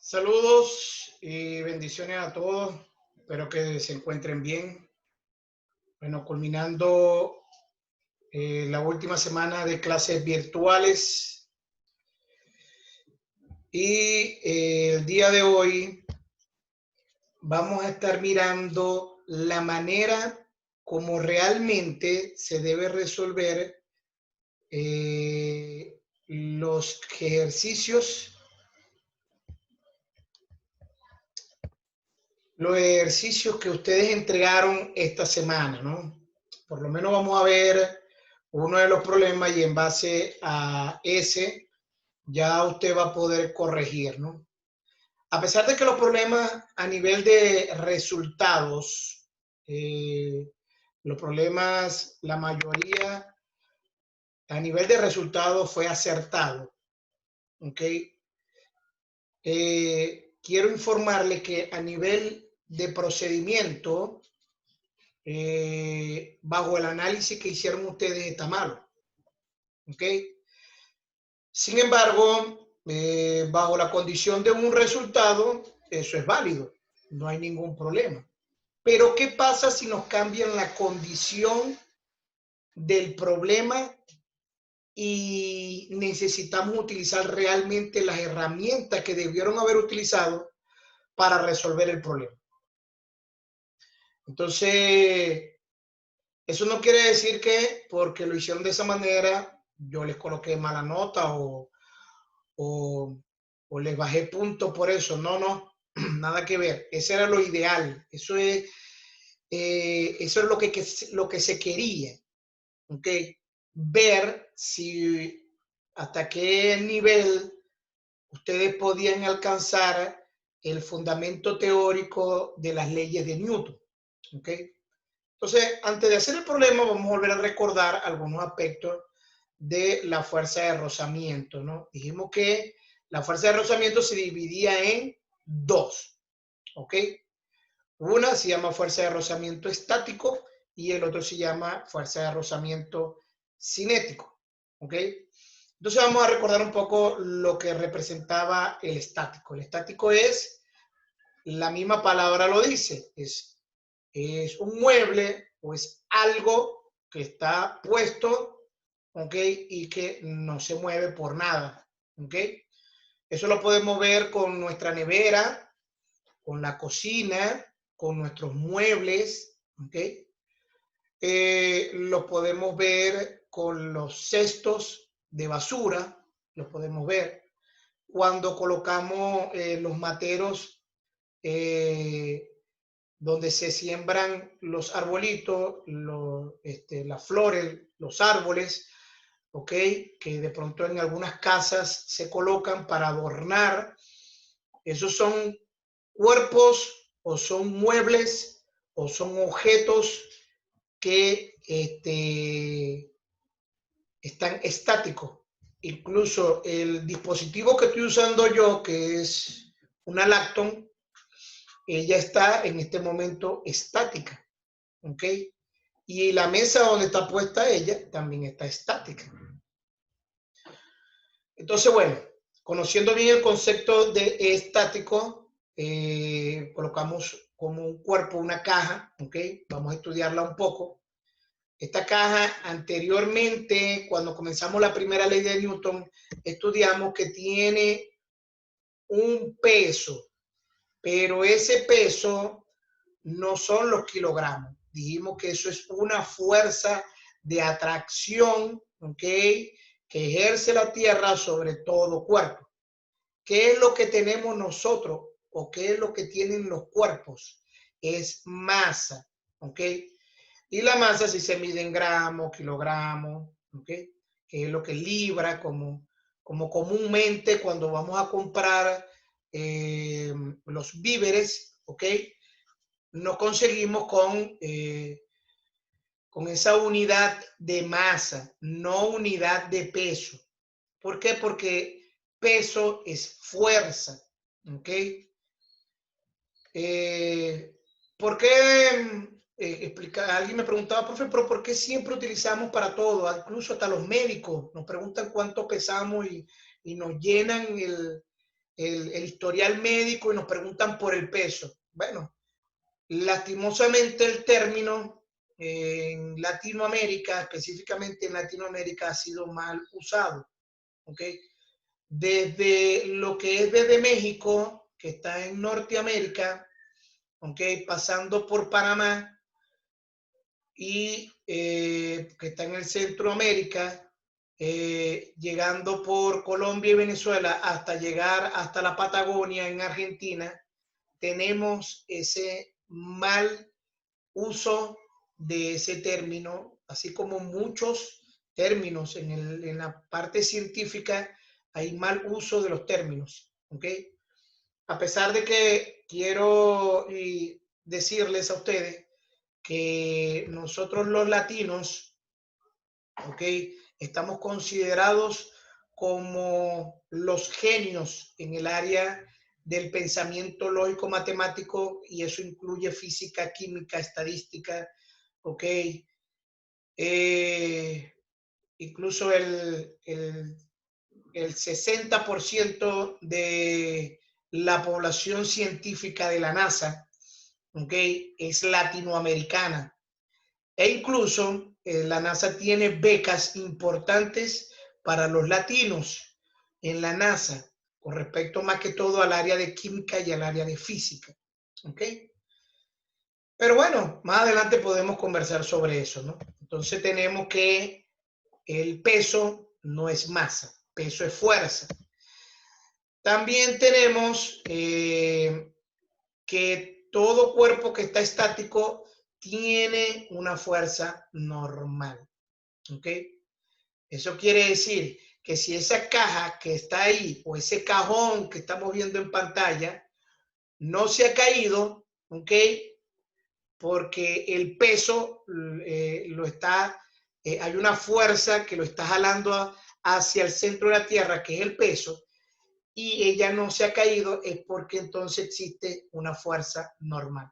Saludos y bendiciones a todos. Espero que se encuentren bien. Bueno, culminando la última semana de clases virtuales y el día de hoy vamos a estar mirando la manera como realmente se debe resolver los ejercicios que ustedes entregaron esta semana, ¿no? Por lo menos vamos a ver uno de los problemas y en base a ese ya usted va a poder corregir, ¿no? A pesar de que los problemas a nivel de resultados, los problemas, la mayoría a nivel de resultados fue acertado, ¿ok? Quiero informarle que a nivel de procedimiento, bajo el análisis que hicieron ustedes está malo, ¿ok? Sin embargo, bajo la condición de un resultado, eso es válido, no hay ningún problema. Pero ¿qué pasa si nos cambian la condición del problema y necesitamos utilizar realmente las herramientas que debieron haber utilizado para resolver el problema? Entonces, eso no quiere decir que porque lo hicieron de esa manera, yo les coloqué mala nota o, o les bajé punto por eso. No, no, nada que ver. Ese era lo ideal. Eso es lo que se quería. ¿Okay? Ver si hasta qué nivel ustedes podían alcanzar el fundamento teórico de las leyes de Newton. ¿Okay? Entonces, antes de hacer el problema, vamos a volver a recordar algunos aspectos de la fuerza de rozamiento, ¿no? Dijimos que la fuerza de rozamiento se dividía en dos, ¿ok? Una se llama fuerza de rozamiento estático y el otro se llama fuerza de rozamiento cinético, ¿ok? Entonces vamos a recordar un poco lo que representaba el estático. El estático es, la misma palabra lo dice, es un mueble o es algo que está puesto, ¿ok? Y que no se mueve por nada, ¿ok? Eso lo podemos ver con nuestra nevera, con la cocina, con nuestros muebles, ¿ok? Lo podemos ver con los cestos de basura, lo podemos ver. Cuando colocamos los materos donde se siembran los arbolitos, las flores, los árboles, ¿ok? Que de pronto en algunas casas se colocan para adornar. Esos son cuerpos o son muebles o son objetos que están estáticos. Incluso el dispositivo que estoy usando yo, que es una Lacton, ella está en este momento estática, ¿ok? Y la mesa donde está puesta ella también está estática. Entonces, bueno, conociendo bien el concepto de estático, colocamos como un cuerpo una caja, ¿ok? Vamos a estudiarla un poco. Esta caja, anteriormente, cuando comenzamos la primera ley de Newton, estudiamos que tiene un peso, pero ese peso no son los kilogramos. Dijimos que eso es una fuerza de atracción, ¿ok? Que ejerce la Tierra sobre todo cuerpo. ¿Qué es lo que tenemos nosotros o qué es lo que tienen los cuerpos? Es masa, ¿ok? Y la masa si se mide en gramos, kilogramos, ¿ok? Que es lo que libra, como comúnmente cuando vamos a comprar los víveres, ¿ok? Nos conseguimos con esa unidad de masa, no unidad de peso. ¿Por qué? Porque peso es fuerza, ¿ok? ¿Por qué? Alguien me preguntaba, profe, pero ¿por qué siempre utilizamos para todo? Incluso hasta los médicos nos preguntan cuánto pesamos y nos llenan el historial médico y nos preguntan por el peso. Bueno, lastimosamente el término en Latinoamérica, específicamente en Latinoamérica, ha sido mal usado. ¿Ok? Desde lo que es desde México, que está en Norteamérica, ¿ok? Pasando por Panamá y que está en el Centroamérica, llegando por Colombia y Venezuela hasta llegar hasta la Patagonia en Argentina, tenemos ese mal uso de ese término, así como muchos términos en la parte científica, hay mal uso de los términos, ¿ok? A pesar de que quiero decirles a ustedes que nosotros los latinos, ¿ok? Estamos considerados como los genios en el área del pensamiento lógico matemático, y eso incluye física, química, estadística, ¿ok? Incluso el 60% de la población científica de la NASA, ¿ok? Es latinoamericana. E incluso la NASA tiene becas importantes para los latinos en la NASA, con respecto más que todo al área de química y al área de física. ¿Ok? Pero bueno, más adelante podemos conversar sobre eso, ¿no? Entonces tenemos que el peso no es masa, peso es fuerza. También tenemos que todo cuerpo que está estático tiene una fuerza normal. ¿Ok? Eso quiere decir que si esa caja que está ahí o ese cajón que estamos viendo en pantalla no se ha caído, ¿ok? Porque el peso hay una fuerza que lo está jalando hacia el centro de la Tierra, que es el peso, y ella no se ha caído, es porque entonces existe una fuerza normal.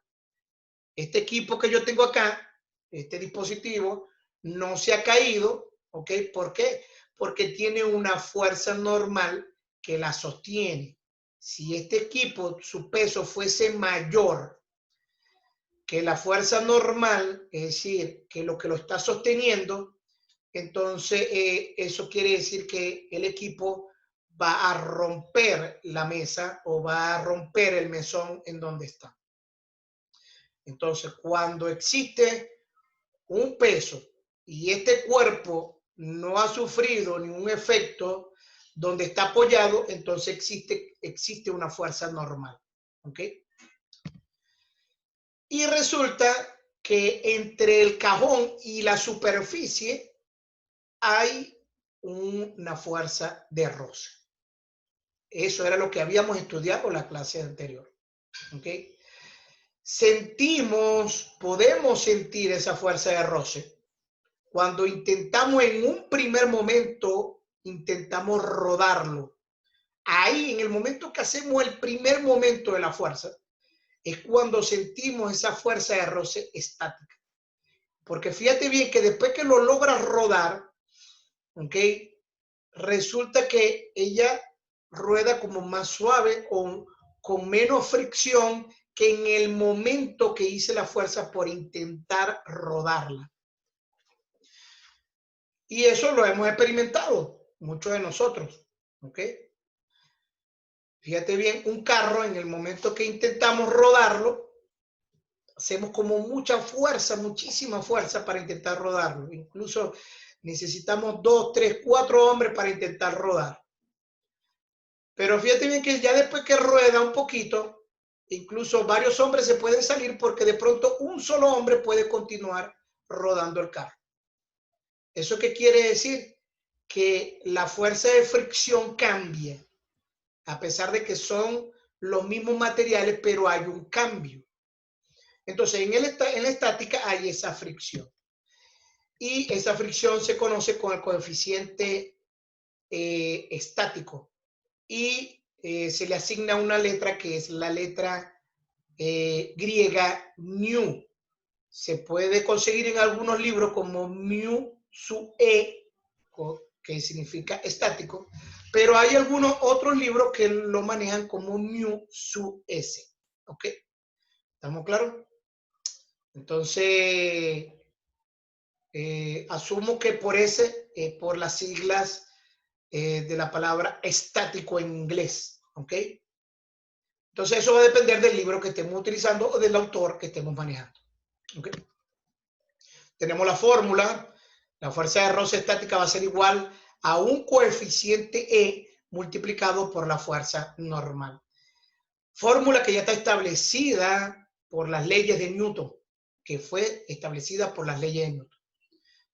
Este equipo que yo tengo acá, este dispositivo, no se ha caído, ¿ok? ¿Por qué? Porque tiene una fuerza normal que la sostiene. Si este equipo, su peso fuese mayor que la fuerza normal, es decir, que lo está sosteniendo, entonces eso quiere decir que el equipo va a romper la mesa o va a romper el mesón en donde está. Entonces, cuando existe un peso y este cuerpo no ha sufrido ningún efecto donde está apoyado, entonces existe una fuerza normal. ¿Ok? Y resulta que entre el cajón y la superficie hay una fuerza de roce. Eso era lo que habíamos estudiado en la clase anterior. ¿Ok? Podemos sentir esa fuerza de roce cuando intentamos en un primer momento, intentamos rodarlo. Ahí, en el momento que hacemos el primer momento de la fuerza, es cuando sentimos esa fuerza de roce estática. Porque fíjate bien que después que lo logras rodar, ¿ok? Resulta que ella rueda como más suave, con menos fricción que en el momento que hice la fuerza por intentar rodarla. Y eso lo hemos experimentado, muchos de nosotros, ¿ok? Fíjate bien, un carro, en el momento que intentamos rodarlo, hacemos como mucha fuerza, muchísima fuerza para intentar rodarlo. Incluso necesitamos 2, 3, 4 hombres para intentar rodar. Pero fíjate bien que ya después que rueda un poquito, incluso varios hombres se pueden salir porque de pronto un solo hombre puede continuar rodando el carro. ¿Eso qué quiere decir? Que la fuerza de fricción cambia, a pesar de que son los mismos materiales, pero hay un cambio. Entonces, en la estática hay esa fricción. Y esa fricción se conoce con el coeficiente estático. Y se le asigna una letra que es la letra griega mu. Se puede conseguir en algunos libros como mu sub e, que significa estático, Pero hay algunos otros libros que lo manejan como mu sub S. ¿Ok? ¿Estamos claros? Entonces, asumo que por ese, por las siglas de la palabra estático en inglés. ¿Ok? Entonces, eso va a depender del libro que estemos utilizando o del autor que estemos manejando. ¿Ok? Tenemos la fórmula. La fuerza de roce estática va a ser igual a un coeficiente E multiplicado por la fuerza normal. Fórmula que ya está establecida por las leyes de Newton, que fue establecida por las leyes de Newton.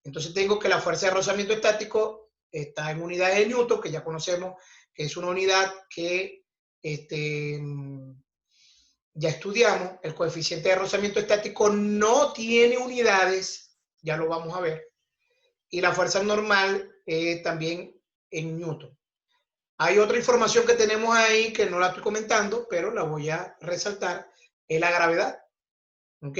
Entonces tengo que la fuerza de rozamiento estático está en unidades de Newton, que ya conocemos que es una unidad que ya estudiamos. El coeficiente de rozamiento estático no tiene unidades, ya lo vamos a ver. Y la fuerza normal también en Newton. Hay otra información que tenemos ahí que no la estoy comentando, pero la voy a resaltar, es la gravedad. ¿Ok?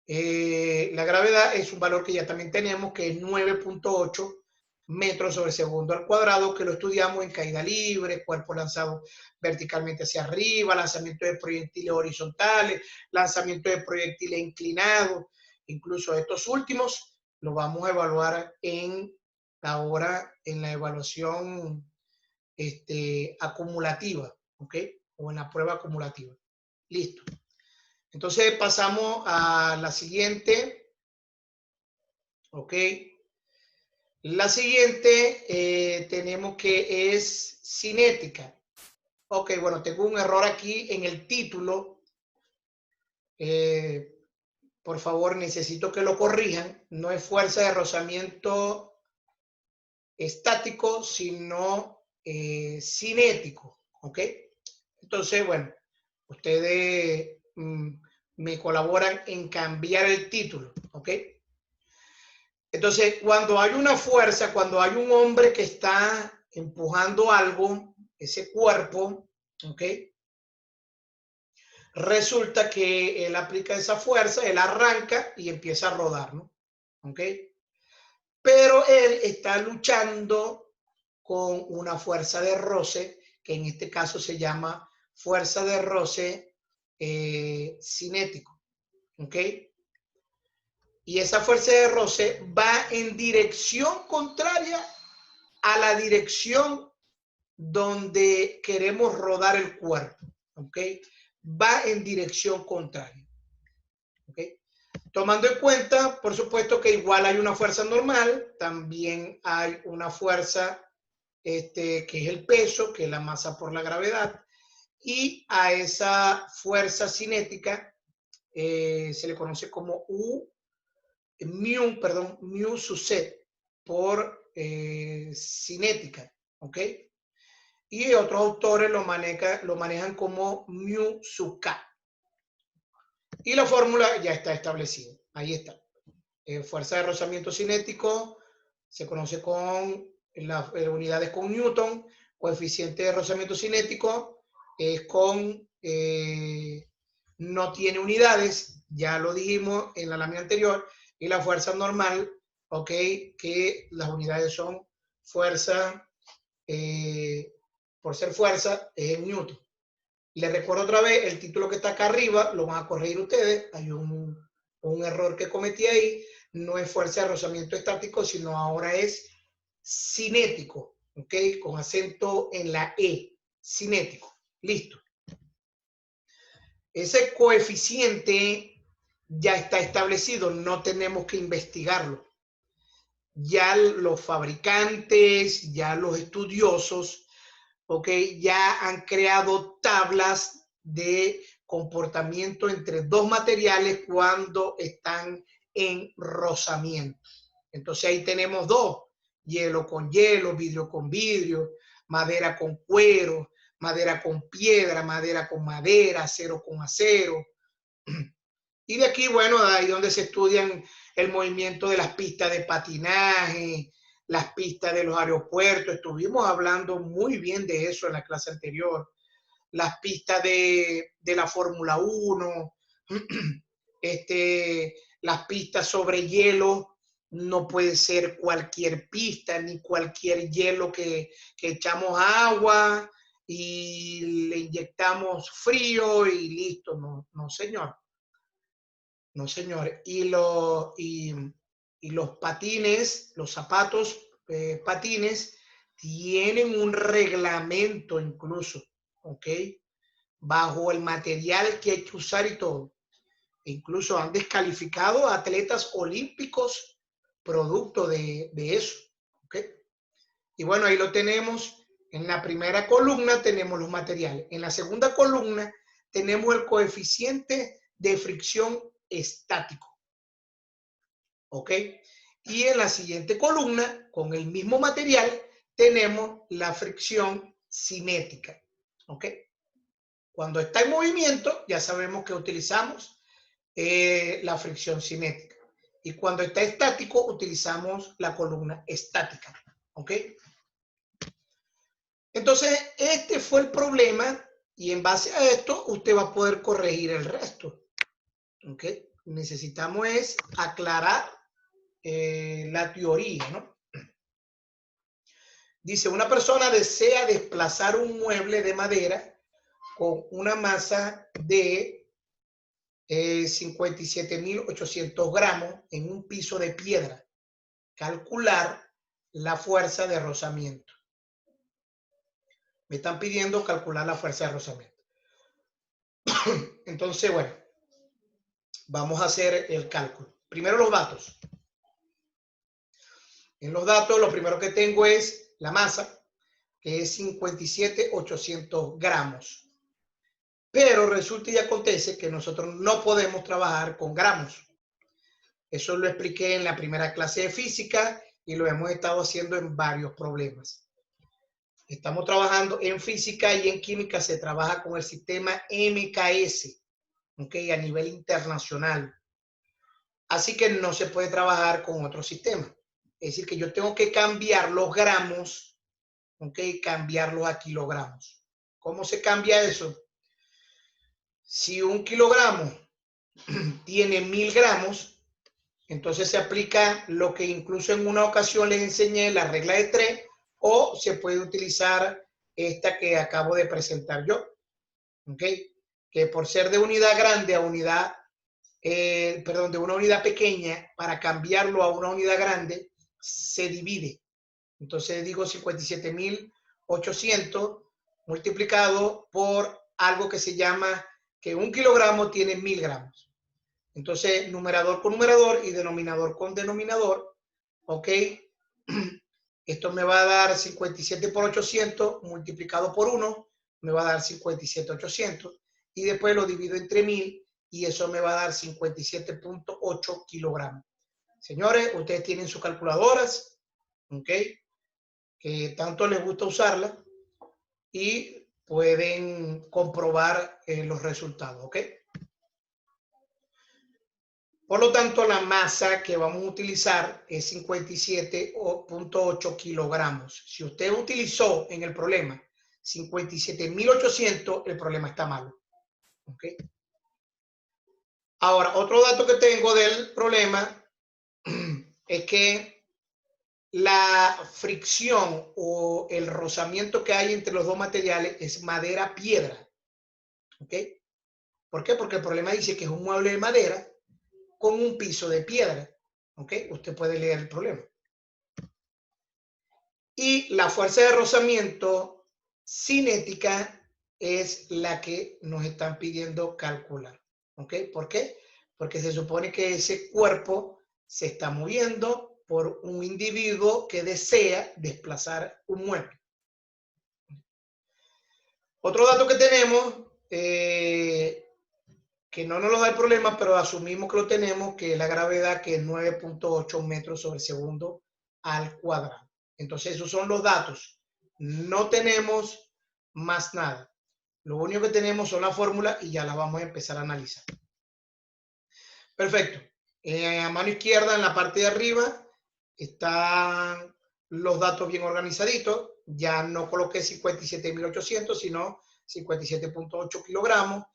La gravedad es un valor que ya también tenemos, que es 9.8 metros sobre segundo al cuadrado, que lo estudiamos en caída libre, cuerpo lanzado verticalmente hacia arriba, lanzamiento de proyectiles horizontales, lanzamiento de proyectiles inclinados. Incluso estos últimos los vamos a evaluar ahora en la evaluación acumulativa, ¿ok? O en la prueba acumulativa. Listo. Entonces pasamos a la siguiente, ¿ok? La siguiente tenemos que es cinética. Ok, bueno, tengo un error aquí en el título. Por favor, necesito que lo corrijan. No es fuerza de rozamiento estático, sino cinético, ¿ok? Entonces, bueno, ustedes me colaboran en cambiar el título, ¿ok? Entonces, cuando hay una fuerza, cuando hay un hombre que está empujando algo, ese cuerpo, ¿ok? Resulta que él aplica esa fuerza, él arranca y empieza a rodar, ¿no? ¿Ok? Pero él está luchando con una fuerza de roce, que en este caso se llama fuerza de roce cinético, ¿ok? Y esa fuerza de roce va en dirección contraria a la dirección donde queremos rodar el cuerpo, ¿ok? Va en dirección contraria, ¿ok? Tomando en cuenta, por supuesto, que igual hay una fuerza normal, también hay una fuerza que es el peso, que es la masa por la gravedad, y a esa fuerza cinética se le conoce como mu sub c por cinética, ¿ok? Y otros autores lo manejan como mu sub k. Y la fórmula ya está establecida. Ahí está. Fuerza de rozamiento cinético se conoce con las unidades con Newton. Coeficiente de rozamiento cinético es no tiene unidades, ya lo dijimos en la lámina anterior. Y la fuerza normal, ok, que las unidades son fuerza, por ser fuerza, es en Newton. Les recuerdo otra vez, el título que está acá arriba, lo van a corregir ustedes. Hay un error que cometí ahí. No es fuerza de rozamiento estático, sino ahora es cinético, ¿ok? Con acento en la E, cinético. Listo. Ese coeficiente ya está establecido, no tenemos que investigarlo. Ya los fabricantes, ya los estudiosos, ¿ok? Ya han creado tablas de comportamiento entre dos materiales cuando están en rozamiento. Entonces ahí tenemos dos: hielo con hielo, vidrio con vidrio, madera con cuero, madera con piedra, madera con madera, acero con acero. Y de aquí, bueno, ahí donde se estudian el movimiento de las pistas de patinaje, las pistas de los aeropuertos. Estuvimos hablando muy bien de eso en la clase anterior. Las pistas de la Fórmula 1, las pistas sobre hielo no puede ser cualquier pista ni cualquier hielo que echamos agua y le inyectamos frío y listo. No, no señor. No señor. Y los patines, los zapatos patines, tienen un reglamento incluso, ¿ok? Bajo el material que hay que usar y todo. Incluso han descalificado a atletas olímpicos producto de eso. ¿Okay? Y bueno, ahí lo tenemos. En la primera columna tenemos los materiales. En la segunda columna tenemos el coeficiente de fricción estático. ¿Ok? Y en la siguiente columna, con el mismo material, tenemos la fricción cinética. ¿Ok? Cuando está en movimiento, ya sabemos que utilizamos la fricción cinética. Y cuando está estático, utilizamos la columna estática. ¿Ok? Entonces, este fue el problema y en base a esto, usted va a poder corregir el resto. ¿Ok? Necesitamos es aclarar la teoría, ¿no? Dice, una persona desea desplazar un mueble de madera con una masa de 57.800 gramos en un piso de piedra. Calcular la fuerza de rozamiento. Me están pidiendo calcular la fuerza de rozamiento. Entonces, bueno, vamos a hacer el cálculo. Primero los datos. En los datos, lo primero que tengo es la masa, que es 57.800 gramos. Pero resulta y acontece que nosotros no podemos trabajar con gramos. Eso lo expliqué en la primera clase de física y lo hemos estado haciendo en varios problemas. Estamos trabajando en física y en química se trabaja con el sistema MKS, ¿ok? A nivel internacional. Así que no se puede trabajar con otro sistema. Es decir, que yo tengo que cambiar los gramos, ¿ok? Cambiarlos a kilogramos. ¿Cómo se cambia eso? Si un kilogramo tiene 1000 gramos, entonces se aplica lo que incluso en una ocasión les enseñé, la regla de 3, o se puede utilizar esta que acabo de presentar yo, ¿ok? Que por ser de unidad grande a unidad, de una unidad pequeña, para cambiarlo a una unidad grande, se divide. Entonces digo 57.800 multiplicado por algo que se llama que un kilogramo tiene 1000 gramos. Entonces, numerador con numerador y denominador con denominador, ¿ok? Esto me va a dar 57 por 800 multiplicado por 1, me va a dar 57.800 y después lo divido entre 1000 y eso me va a dar 57.8 kilogramos. Señores, ustedes tienen sus calculadoras, ¿ok? Que tanto les gusta usarla y pueden comprobar los resultados, ¿ok? Por lo tanto, la masa que vamos a utilizar es 57.8 kilogramos. Si usted utilizó en el problema 57.800, el problema está malo. ¿Ok? Ahora, otro dato que tengo del problema es que la fricción o el rozamiento que hay entre los dos materiales es madera-piedra. ¿Ok? ¿Por qué? Porque el problema dice que es un mueble de madera con un piso de piedra. ¿Ok? Usted puede leer el problema. Y la fuerza de rozamiento cinética es la que nos están pidiendo calcular. ¿Ok? ¿Por qué? Porque se supone que ese cuerpo se está moviendo por un individuo que desea desplazar un mueble. Otro dato que tenemos, que no nos lo da el problema, pero asumimos que lo tenemos, que es la gravedad, que es 9.8 metros sobre segundo al cuadrado. Entonces, esos son los datos. No tenemos más nada. Lo único que tenemos son las fórmulas y ya las vamos a empezar a analizar. Perfecto. A mano izquierda, en la parte de arriba, están los datos bien organizaditos. Ya no coloqué 57.800, sino 57.8 kilogramos.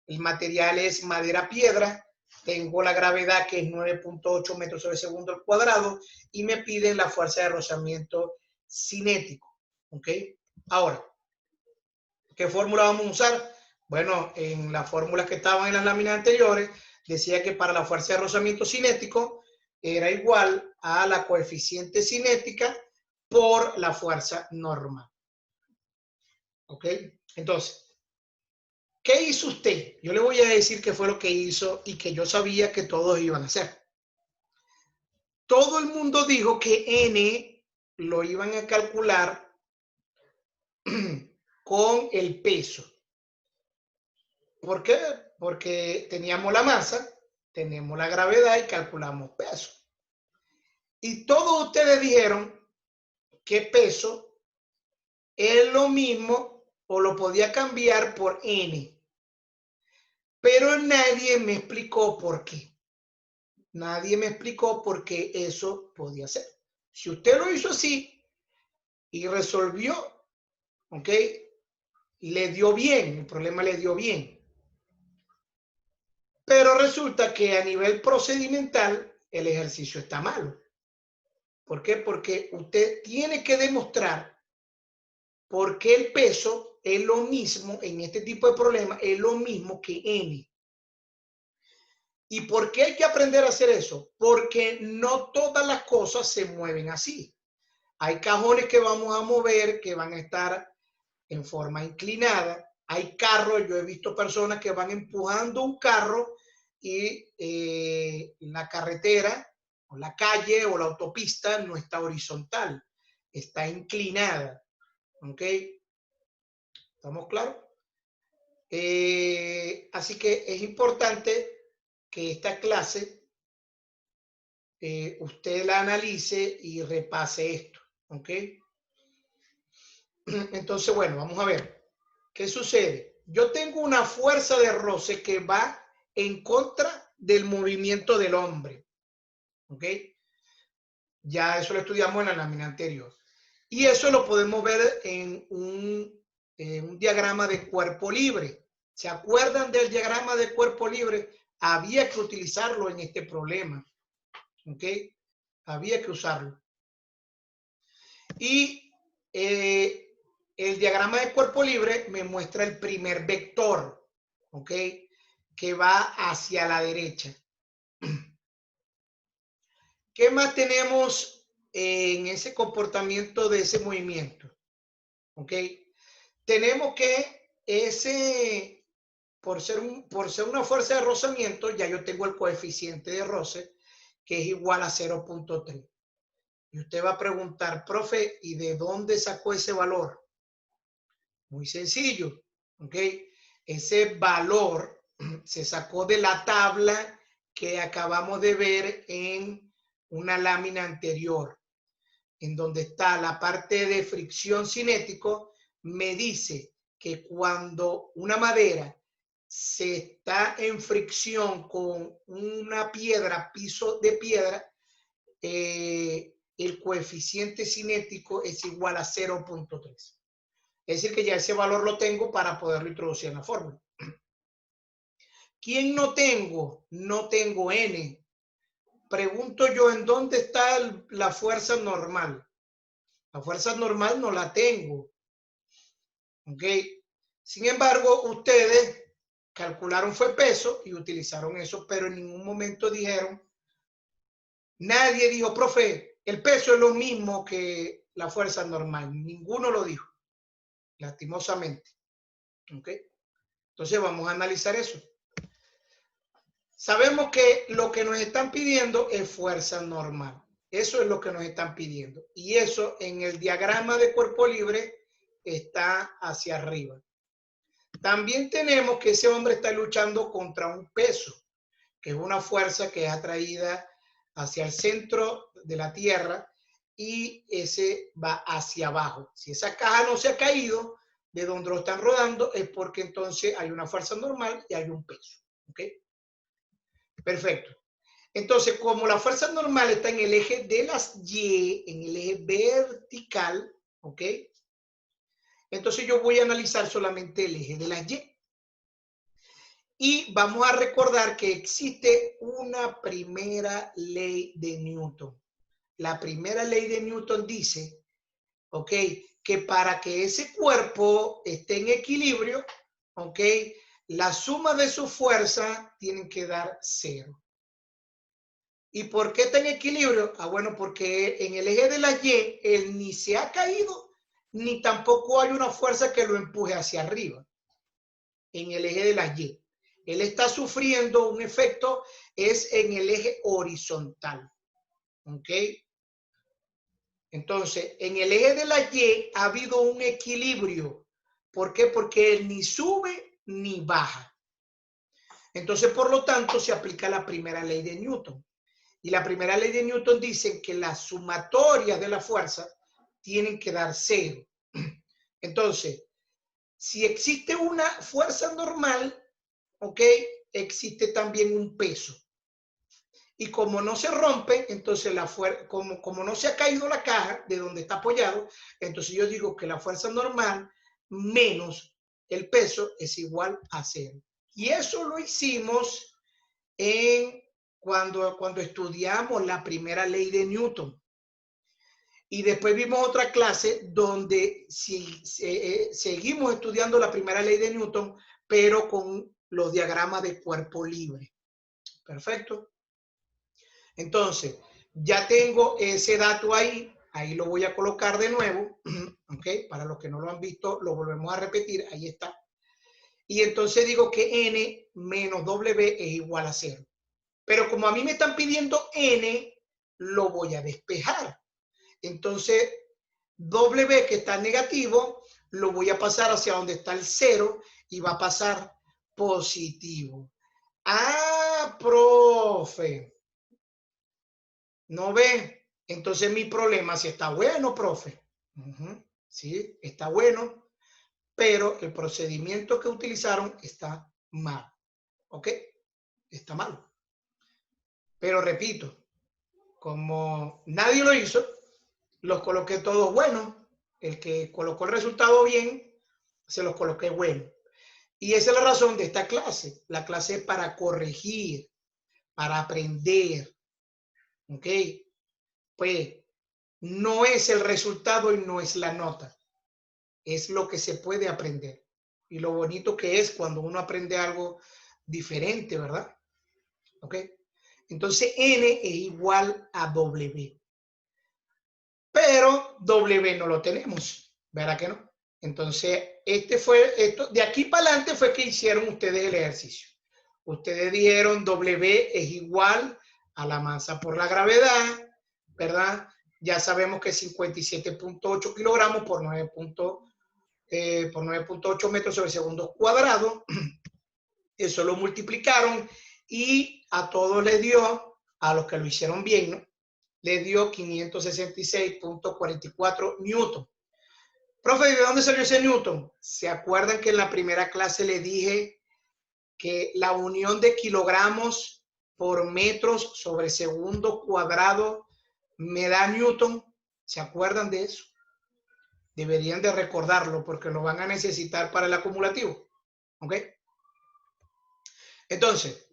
El material es madera-piedra. tengo la gravedad que es 9.8 metros sobre segundo al cuadrado y me piden la fuerza de rozamiento cinético. ¿Ok? Ahora, ¿qué fórmula vamos a usar? Bueno, en las fórmulas que estaban en las láminas anteriores, decía que para la fuerza de rozamiento cinético era igual a la coeficiente cinética por la fuerza normal. ¿Ok? Entonces, ¿qué hizo usted? Yo le voy a decir qué fue lo que hizo y que yo sabía que todos iban a hacer. Todo el mundo dijo que N lo iban a calcular con el peso. ¿Por qué? Porque teníamos la masa, tenemos la gravedad y calculamos peso. Y todos ustedes dijeron que peso es lo mismo o lo podía cambiar por N. Pero nadie me explicó por qué. Nadie me explicó por qué eso podía ser. Si usted lo hizo así y resolvió, ¿ok? Le dio bien, el problema le dio bien. Pero resulta que a nivel procedimental el ejercicio está malo. ¿Por qué? Porque usted tiene que demostrar por qué el peso es lo mismo en este tipo de problemas, es lo mismo que N. ¿Y por qué hay que aprender a hacer eso? Porque no todas las cosas se mueven así. Hay cajones que vamos a mover que van a estar en forma inclinada. Hay carros, yo he visto personas que van empujando un carro y la carretera o la calle o la autopista no está horizontal, está inclinada. ¿Ok? ¿Estamos claros? Así que es importante que esta clase usted la analice y repase esto. ¿Ok? Entonces, bueno, vamos a ver. ¿Qué sucede? Yo tengo una fuerza de roce que va en contra del movimiento del hombre. ¿Ok? Ya eso lo estudiamos en la lámina anterior. Y eso lo podemos ver en un diagrama de cuerpo libre. ¿Se acuerdan del diagrama de cuerpo libre? Había que utilizarlo en este problema. ¿Ok? Había que usarlo. Y el diagrama de cuerpo libre me muestra el primer vector, ¿ok? Que va hacia la derecha. ¿Qué más tenemos en ese comportamiento de ese movimiento? ¿Ok? Tenemos que por ser una fuerza de rozamiento, ya yo tengo el coeficiente de roce, que es igual a 0.3. Y usted va a preguntar, profe, ¿y de dónde sacó ese valor? Muy sencillo, ¿ok? Ese valor se sacó de la tabla que acabamos de ver en una lámina anterior, en donde está la parte de fricción cinético, me dice que cuando una madera se está en fricción con una piedra, piso de piedra, el coeficiente cinético es igual a 0.3. Es decir, que ya ese valor lo tengo para poderlo introducir en la fórmula. ¿Quién no tengo? No tengo N. Pregunto yo, ¿en dónde está la fuerza normal? La fuerza normal no la tengo. ¿Ok? Sin embargo, ustedes calcularon fue peso y utilizaron eso, pero en ningún momento dijeron, nadie dijo, profe, el peso es lo mismo que la fuerza normal. Ninguno lo dijo, lastimosamente. ¿Ok? Entonces vamos a analizar eso. Sabemos que lo que nos están pidiendo es fuerza normal. Eso es lo que nos están pidiendo. Y eso en el diagrama de cuerpo libre está hacia arriba. También tenemos que ese hombre está luchando contra un peso, que es una fuerza que es atraída hacia el centro de la Tierra y ese va hacia abajo. Si esa caja no se ha caído de donde lo están rodando es porque entonces hay una fuerza normal y hay un peso. ¿Ok? Perfecto. Entonces, como la fuerza normal está en el eje de las Y, en el eje vertical, ¿ok? Entonces yo voy a analizar solamente el eje de las Y. Y vamos a recordar que existe una primera ley de Newton. La primera ley de Newton dice, ¿ok?, que para que ese cuerpo esté en equilibrio, ¿ok?, la suma de su fuerza tienen que dar 0. ¿Y por qué está en equilibrio? Ah, bueno, porque en el eje de la Y, él ni se ha caído, ni tampoco hay una fuerza que lo empuje hacia arriba. En el eje de la Y. Él está sufriendo un efecto, es en el eje horizontal. ¿Ok? Entonces, en el eje de la Y ha habido un equilibrio. ¿Por qué? Porque él ni sube ni baja. Entonces, por lo tanto, se aplica la primera ley de Newton. Y la primera ley de Newton dice que las sumatorias de la fuerza tienen que dar 0. Entonces, si existe una fuerza normal, ¿ok?, existe también un peso. Y como no se rompe, entonces la fuerza, como no se ha caído la caja de donde está apoyado, entonces yo digo que la fuerza normal menos el peso es igual a 0. Y eso lo hicimos cuando estudiamos la primera ley de Newton. Y después vimos otra clase donde seguimos estudiando la primera ley de Newton, pero con los diagramas de cuerpo libre. Perfecto. Entonces, ya tengo ese dato ahí. Ahí lo voy a colocar de nuevo. ¿Ok? Para los que no lo han visto, lo volvemos a repetir. Ahí está. Y entonces digo que N menos W es igual a 0. Pero como a mí me están pidiendo N, lo voy a despejar. Entonces, W, que está negativo, lo voy a pasar hacia donde está el 0 y va a pasar positivo. Ah, profe. ¿No ve? Entonces mi problema si está bueno, profe. Sí, está bueno, pero el procedimiento que utilizaron está mal. ¿Ok? Está mal. Pero repito, como nadie lo hizo, los coloqué todos buenos. El que colocó el resultado bien, se los coloqué bueno. Y esa es la razón de esta clase. La clase es para corregir, para aprender. ¿Ok? Pues no es el resultado y no es la nota. Es lo que se puede aprender. Y lo bonito que es cuando uno aprende algo diferente, ¿verdad? ¿Ok? Entonces N es igual a W. Pero W no lo tenemos, ¿verdad que no? Entonces, esto, de aquí para adelante fue que hicieron ustedes el ejercicio. Ustedes dijeron W es igual a la masa por la gravedad, ¿verdad? Ya sabemos que 57.8 kilogramos por 9.8 metros sobre segundos cuadrados. Eso lo multiplicaron y a todos les dio, a los que lo hicieron bien, ¿no?, le dio 566.44 newton. Profe, ¿de dónde salió ese newton? ¿Se acuerdan que en la primera clase le dije que la unión de kilogramos por metros sobre segundo cuadrado me da newton? ¿Se acuerdan de eso? Deberían de recordarlo porque lo van a necesitar para el acumulativo. ¿Ok? Entonces,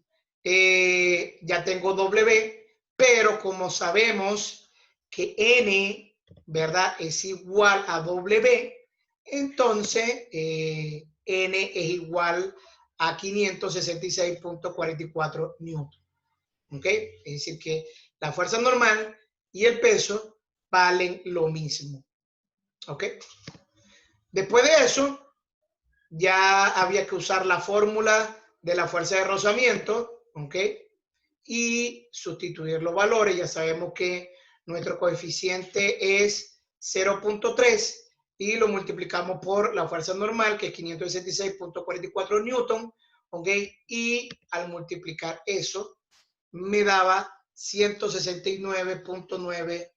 ya tengo W, pero como sabemos que N, ¿verdad?, es igual a W, entonces N es igual a 566.44 newton. ¿Ok? Es decir, que la fuerza normal y el peso valen lo mismo. ¿Ok? Después de eso, ya había que usar la fórmula de la fuerza de rozamiento, ¿ok?, y sustituir los valores. Ya sabemos que nuestro coeficiente es 0.3 y lo multiplicamos por la fuerza normal, que es 566.44 newton, ¿ok? Y al multiplicar eso, me daba 169.9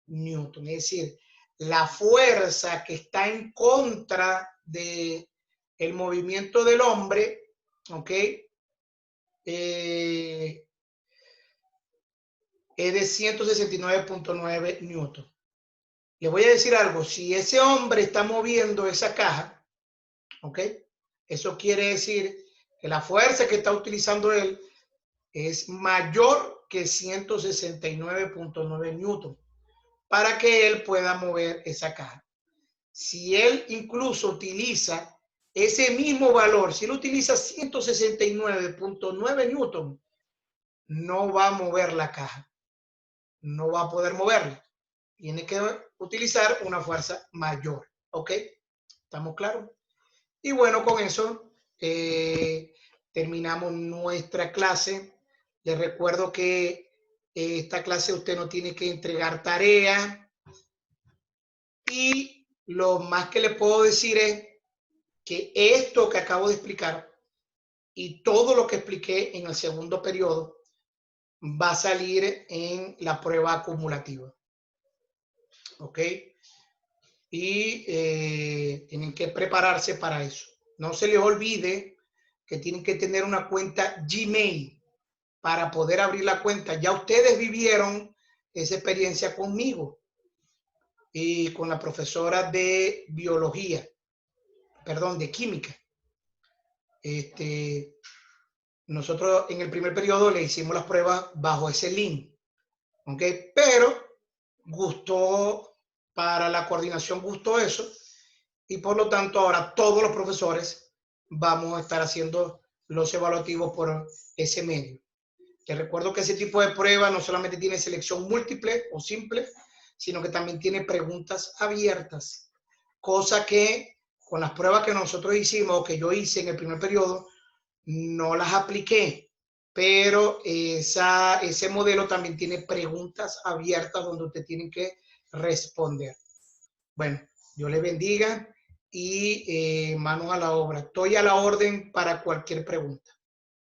newton. Es decir, la fuerza que está en contra de el movimiento del hombre, ¿ok?, es de 169.9 newton. Le voy a decir algo, si ese hombre está moviendo esa caja, ¿ok?, eso quiere decir que la fuerza que está utilizando él es mayor que 169.9 newton para que él pueda mover esa caja. Si él incluso utiliza ese mismo valor, si él utiliza 169.9 newton, no va a mover la caja, no va a poder moverla. Tiene que utilizar una fuerza mayor, ¿ok? ¿Estamos claros? Y bueno, con eso terminamos nuestra clase. Les recuerdo que esta clase usted no tiene que entregar tarea. Y lo más que le puedo decir es que esto que acabo de explicar y todo lo que expliqué en el segundo periodo va a salir en la prueba acumulativa. ¿Ok? Y tienen que prepararse para eso. No se les olvide que tienen que tener una cuenta Gmail para poder abrir la cuenta. Ya ustedes vivieron esa experiencia conmigo y con la profesora de biología, perdón, de química. Nosotros en el primer periodo le hicimos las pruebas bajo ese link, ¿ok? Pero gustó, para la coordinación gustó eso, y por lo tanto ahora todos los profesores vamos a estar haciendo los evaluativos por ese medio. Te recuerdo que ese tipo de prueba no solamente tiene selección múltiple o simple, sino que también tiene preguntas abiertas, cosa que con las pruebas que nosotros hicimos o que yo hice en el primer periodo, no las apliqué, pero ese modelo también tiene preguntas abiertas donde usted tiene que responder. Bueno, Dios le bendiga y manos a la obra. Estoy a la orden para cualquier pregunta.